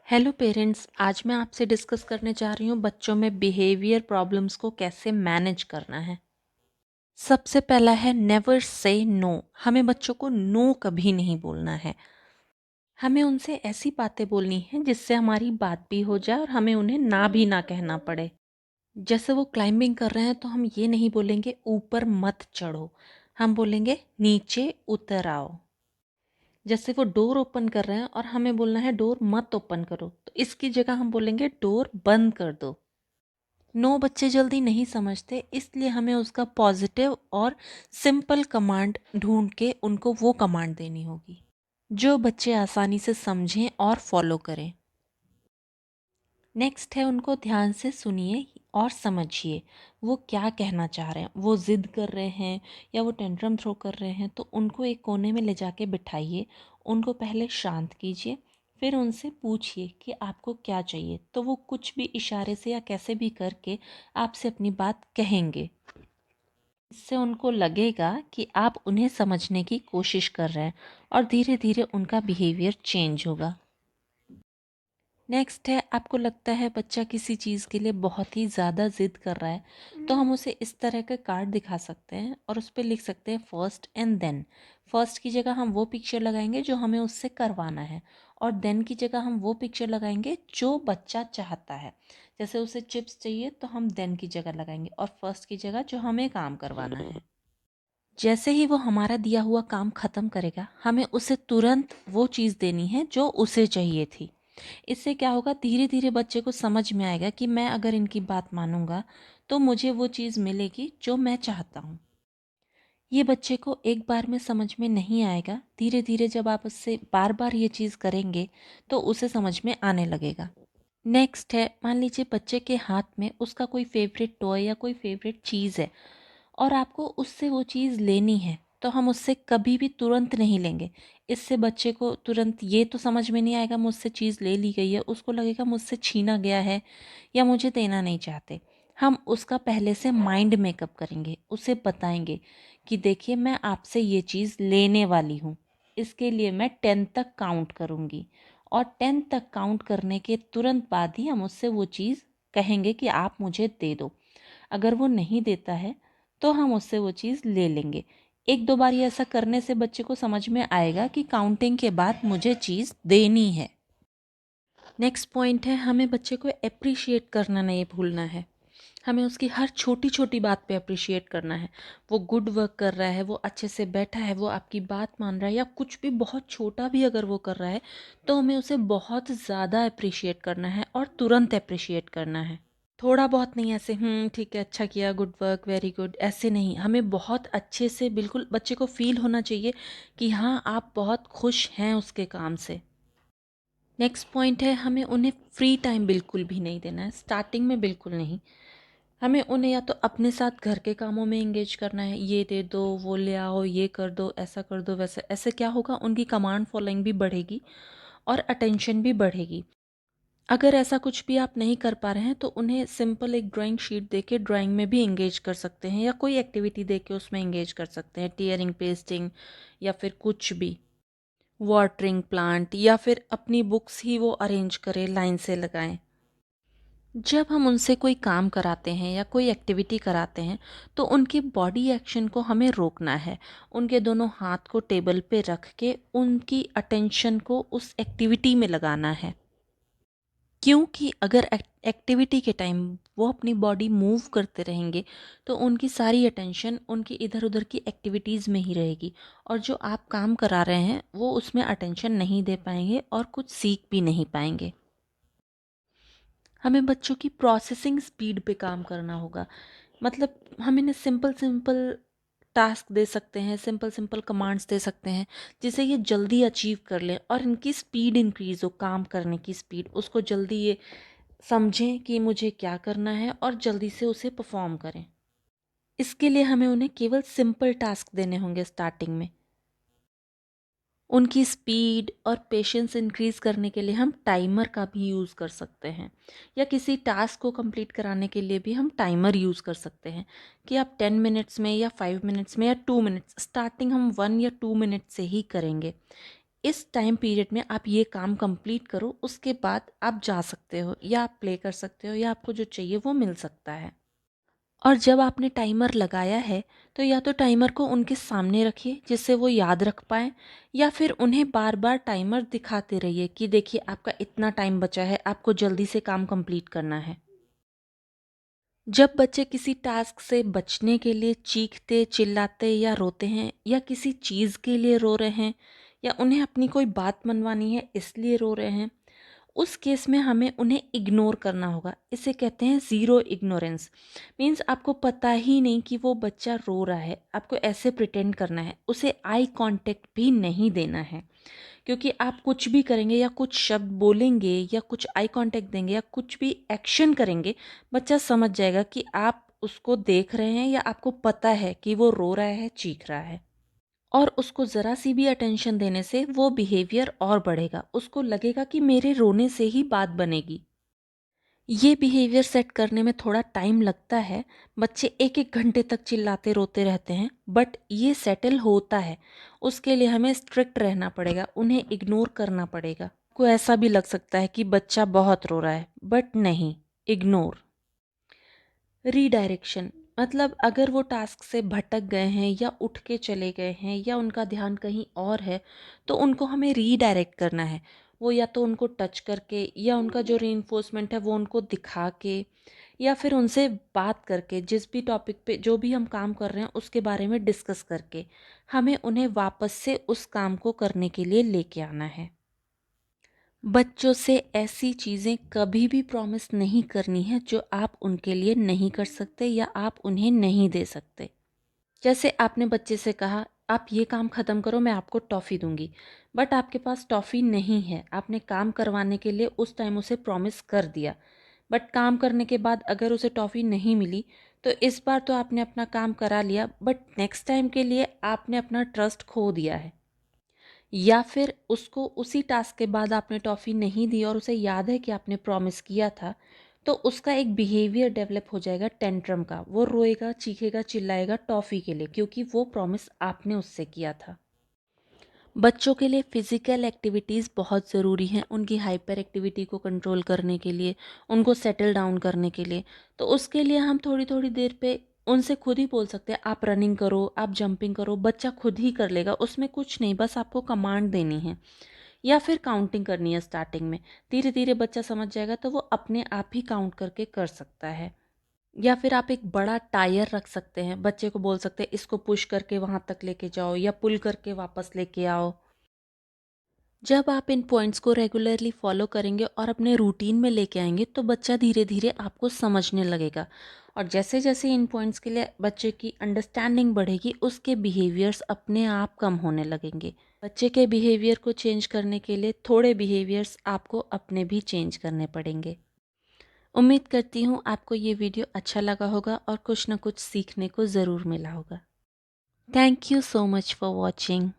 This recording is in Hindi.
हेलो पेरेंट्स, आज मैं आपसे डिस्कस करने जा रही हूँ बच्चों में बिहेवियर प्रॉब्लम्स को कैसे मैनेज करना है। सबसे पहला है नेवर से नो। हमें बच्चों को नो कभी नहीं बोलना है। हमें उनसे ऐसी बातें बोलनी है जिससे हमारी बात भी हो जाए और हमें उन्हें ना भी ना कहना पड़े। जैसे वो क्लाइंबिंग कर रहे हैं तो हम ये नहीं बोलेंगे ऊपर मत चढ़ो, हम बोलेंगे नीचे उतर आओ। जैसे वो डोर ओपन कर रहे हैं और हमें बोलना है डोर मत ओपन करो, तो इसकी जगह हम बोलेंगे डोर बंद कर दो। नो बच्चे जल्दी नहीं समझते, इसलिए हमें उसका पॉजिटिव और सिंपल कमांड ढूंढ के उनको वो कमांड देनी होगी जो बच्चे आसानी से समझें और फॉलो करें। नेक्स्ट है उनको ध्यान से सुनिए और समझिए वो क्या कहना चाह रहे हैं। वो ज़िद कर रहे हैं या वो टेंट्रम थ्रो कर रहे हैं तो उनको एक कोने में ले जाके बिठाइए। उनको पहले शांत कीजिए, फिर उनसे पूछिए कि आपको क्या चाहिए, तो वो कुछ भी इशारे से या कैसे भी करके आपसे अपनी बात कहेंगे। इससे उनको लगेगा कि आप उन्हें समझने की कोशिश कर रहे हैं और धीरे धीरे उनका बिहेवियर चेंज होगा। नेक्स्ट है, आपको लगता है बच्चा किसी चीज़ के लिए बहुत ही ज़्यादा ज़िद कर रहा है, तो हम उसे इस तरह का कार्ड दिखा सकते हैं और उस पर लिख सकते हैं फर्स्ट एंड देन। फर्स्ट की जगह हम वो पिक्चर लगाएंगे जो हमें उससे करवाना है, और देन की जगह हम वो पिक्चर लगाएंगे जो बच्चा चाहता है। जैसे उसे चिप्स चाहिए तो हम देन की जगह लगाएंगे और फर्स्ट की जगह जो हमें काम करवाना है। जैसे ही वो हमारा दिया हुआ काम ख़त्म करेगा, हमें उसे तुरंत वो चीज़ देनी है जो उसे चाहिए थी। इससे क्या होगा, धीरे धीरे बच्चे को समझ में आएगा कि मैं अगर इनकी बात मानूंगा तो मुझे वो चीज़ मिलेगी जो मैं चाहता हूँ। ये बच्चे को एक बार में समझ में नहीं आएगा, धीरे धीरे जब आप उससे बार बार ये चीज़ करेंगे तो उसे समझ में आने लगेगा। नेक्स्ट है, मान लीजिए बच्चे के हाथ में उसका कोई फेवरेट टॉय या कोई फेवरेट चीज़ है और आपको उससे वो चीज़ लेनी है, तो हम उससे कभी भी तुरंत नहीं लेंगे। इससे बच्चे को तुरंत ये तो समझ में नहीं आएगा मुझसे चीज़ ले ली गई है, उसको लगेगा मुझसे छीना गया है या मुझे देना नहीं चाहते। हम उसका पहले से माइंड मेकअप करेंगे, उसे बताएंगे कि देखिए मैं आपसे ये चीज़ लेने वाली हूँ, इसके लिए मैं 10 तक काउंट करूँगी और 10 तक काउंट करने के तुरंत बाद ही हम उससे वो चीज़ कहेंगे कि आप मुझे दे दो। अगर वो नहीं देता है तो हम उससे वो चीज़ ले लेंगे। एक दो बार ये ऐसा करने से बच्चे को समझ में आएगा कि काउंटिंग के बाद मुझे चीज़ देनी है। नेक्स्ट पॉइंट है, हमें बच्चे को अप्रिशिएट करना नहीं भूलना है। हमें उसकी हर छोटी छोटी बात पे अप्रिशिएट करना है। वो गुड वर्क कर रहा है, वो अच्छे से बैठा है, वो आपकी बात मान रहा है, या कुछ भी बहुत छोटा भी अगर वो कर रहा है तो हमें उसे बहुत ज़्यादा अप्रिशिएट करना है और तुरंत अप्रिशिएट करना है। थोड़ा बहुत नहीं, ऐसे ठीक है, अच्छा किया, गुड वर्क, वेरी गुड, ऐसे नहीं। हमें बहुत अच्छे से, बिल्कुल बच्चे को फील होना चाहिए कि हाँ आप बहुत खुश हैं उसके काम से। नेक्स्ट पॉइंट है, हमें उन्हें फ्री टाइम बिल्कुल भी नहीं देना है, स्टार्टिंग में बिल्कुल नहीं। हमें उन्हें या तो अपने साथ घर के कामों में एंगेज करना है, ये दे दो, वो ले आओ, ये कर दो, ऐसा कर दो, वैसा। ऐसे क्या होगा, उनकी कमांड फॉलोइंग भी बढ़ेगी और अटेंशन भी बढ़ेगी। अगर ऐसा कुछ भी आप नहीं कर पा रहे हैं तो उन्हें सिंपल एक ड्राइंग शीट देके ड्राइंग में भी एंगेज कर सकते हैं, या कोई एक्टिविटी देके उसमें एंगेज कर सकते हैं, टीयरिंग, पेस्टिंग, या फिर कुछ भी, वाटरिंग प्लांट, या फिर अपनी बुक्स ही वो अरेंज करें, लाइन से लगाएं। जब हम उनसे कोई काम कराते हैं या कोई एक्टिविटी कराते हैं तो उनके बॉडी एक्शन को हमें रोकना है। उनके दोनों हाथ को टेबल पे रख के उनकी अटेंशन को उस एक्टिविटी में लगाना है, क्योंकि अगर एक्टिविटी के टाइम वो अपनी बॉडी मूव करते रहेंगे तो उनकी सारी अटेंशन उनकी इधर उधर की एक्टिविटीज़ में ही रहेगी, और जो आप काम करा रहे हैं वो उसमें अटेंशन नहीं दे पाएंगे और कुछ सीख भी नहीं पाएंगे। हमें बच्चों की प्रोसेसिंग स्पीड पे काम करना होगा। मतलब हम इन्हें सिंपल सिंपल टास्क दे सकते हैं, सिंपल सिंपल कमांड्स दे सकते हैं जिसे ये जल्दी अचीव कर लें और इनकी स्पीड इंक्रीज़ हो, काम करने की स्पीड, उसको जल्दी ये समझें कि मुझे क्या करना है और जल्दी से उसे परफॉर्म करें। इसके लिए हमें उन्हें केवल सिंपल टास्क देने होंगे स्टार्टिंग में। उनकी स्पीड और पेशेंस इंक्रीज़ करने के लिए हम टाइमर का भी यूज़ कर सकते हैं, या किसी टास्क को कंप्लीट कराने के लिए भी हम टाइमर यूज़ कर सकते हैं कि आप 10 मिनट्स में या 5 मिनट्स में या 2 मिनट्स, स्टार्टिंग हम 1 या 2 मिनट से ही करेंगे। इस टाइम पीरियड में आप ये काम कंप्लीट करो, उसके बाद आप जा सकते हो या आप प्ले कर सकते हो या आपको जो चाहिए वो मिल सकता है। और जब आपने टाइमर लगाया है तो या तो टाइमर को उनके सामने रखिए जिससे वो याद रख पाएँ, या फिर उन्हें बार बार टाइमर दिखाते रहिए कि देखिए आपका इतना टाइम बचा है, आपको जल्दी से काम कंप्लीट करना है। जब बच्चे किसी टास्क से बचने के लिए चीखते, चिल्लाते या रोते हैं, या किसी चीज़ के लिए रो रहे हैं, या उन्हें अपनी कोई बात मनवानी है इसलिए रो रहे हैं, उस केस में हमें उन्हें इग्नोर करना होगा। इसे कहते हैं ज़ीरो इग्नोरेंस। मीन्स आपको पता ही नहीं कि वो बच्चा रो रहा है, आपको ऐसे प्रिटेंड करना है, उसे आई कांटेक्ट भी नहीं देना है। क्योंकि आप कुछ भी करेंगे या कुछ शब्द बोलेंगे या कुछ आई कांटेक्ट देंगे या कुछ भी एक्शन करेंगे, बच्चा समझ जाएगा कि आप उसको देख रहे हैं या आपको पता है कि वो रो रहा है, चीख रहा है। और उसको ज़रा सी भी अटेंशन देने से वो बिहेवियर और बढ़ेगा। उसको लगेगा कि मेरे रोने से ही बात बनेगी। ये बिहेवियर सेट करने में थोड़ा टाइम लगता है। बच्चे 1-1 घंटे तक चिल्लाते रोते रहते हैं, बट ये सेटल होता है। उसके लिए हमें स्ट्रिक्ट रहना पड़ेगा, उन्हें इग्नोर करना पड़ेगा। को ऐसा भी लग सकता है कि बच्चा बहुत रो रहा है, बट नहीं, इग्नोर। रीडायरेक्शन मतलब अगर वो टास्क से भटक गए हैं या उठ के चले गए हैं या उनका ध्यान कहीं और है, तो उनको हमें रीडायरेक्ट करना है। वो या तो उनको टच करके, या उनका जो रीइंफोर्समेंट है वो उनको दिखा के, या फिर उनसे बात करके, जिस भी टॉपिक पे जो भी हम काम कर रहे हैं उसके बारे में डिस्कस करके हमें उन्हें वापस से उस काम को करने के लिए लेके आना है। बच्चों से ऐसी चीज़ें कभी भी प्रॉमिस नहीं करनी है जो आप उनके लिए नहीं कर सकते या आप उन्हें नहीं दे सकते। जैसे आपने बच्चे से कहा, आप ये काम ख़त्म करो, मैं आपको टॉफ़ी दूंगी, बट आपके पास टॉफ़ी नहीं है। आपने काम करवाने के लिए उस टाइम उसे प्रॉमिस कर दिया, बट काम करने के बाद अगर उसे टॉफ़ी नहीं मिली, तो इस बार तो आपने अपना काम करा लिया, बट नेक्स्ट टाइम के लिए आपने अपना ट्रस्ट खो दिया है। या फिर उसको उसी टास्क के बाद आपने टॉफ़ी नहीं दी और उसे याद है कि आपने प्रॉमिस किया था, तो उसका एक बिहेवियर डेवलप हो जाएगा टेंट्रम का। वो रोएगा, चीखेगा, चिल्लाएगा टॉफ़ी के लिए, क्योंकि वो प्रॉमिस आपने उससे किया था। बच्चों के लिए फ़िज़िकल एक्टिविटीज़ बहुत ज़रूरी हैं, उनकी हाइपर एक्टिविटी को कंट्रोल करने के लिए, उनको सेटल डाउन करने के लिए। तो उसके लिए हम थोड़ी-थोड़ी देर पे उनसे खुद ही बोल सकते हैं, आप रनिंग करो, आप जंपिंग करो, बच्चा खुद ही कर लेगा, उसमें कुछ नहीं, बस आपको कमांड देनी है। या फिर काउंटिंग करनी है स्टार्टिंग में, धीरे-धीरे बच्चा समझ जाएगा तो वो अपने आप ही काउंट करके कर सकता है। या फिर आप एक बड़ा टायर रख सकते हैं, बच्चे को बोल सकते हैं इसको पुश करके वहाँ तक लेके जाओ या पुल करके वापस लेके आओ। जब आप इन पॉइंट्स को रेगुलरली फॉलो करेंगे और अपने रूटीन में लेके आएंगे तो बच्चा धीरे धीरे आपको समझने लगेगा। और जैसे जैसे इन पॉइंट्स के लिए बच्चे की अंडरस्टैंडिंग बढ़ेगी, उसके बिहेवियर्स अपने आप कम होने लगेंगे। बच्चे के बिहेवियर को चेंज करने के लिए थोड़े बिहेवियर्स आपको अपने भी चेंज करने पड़ेंगे। उम्मीद करती हूँ आपको ये वीडियो अच्छा लगा होगा और कुछ ना कुछ सीखने को ज़रूर मिला होगा। Thank you so much for watching.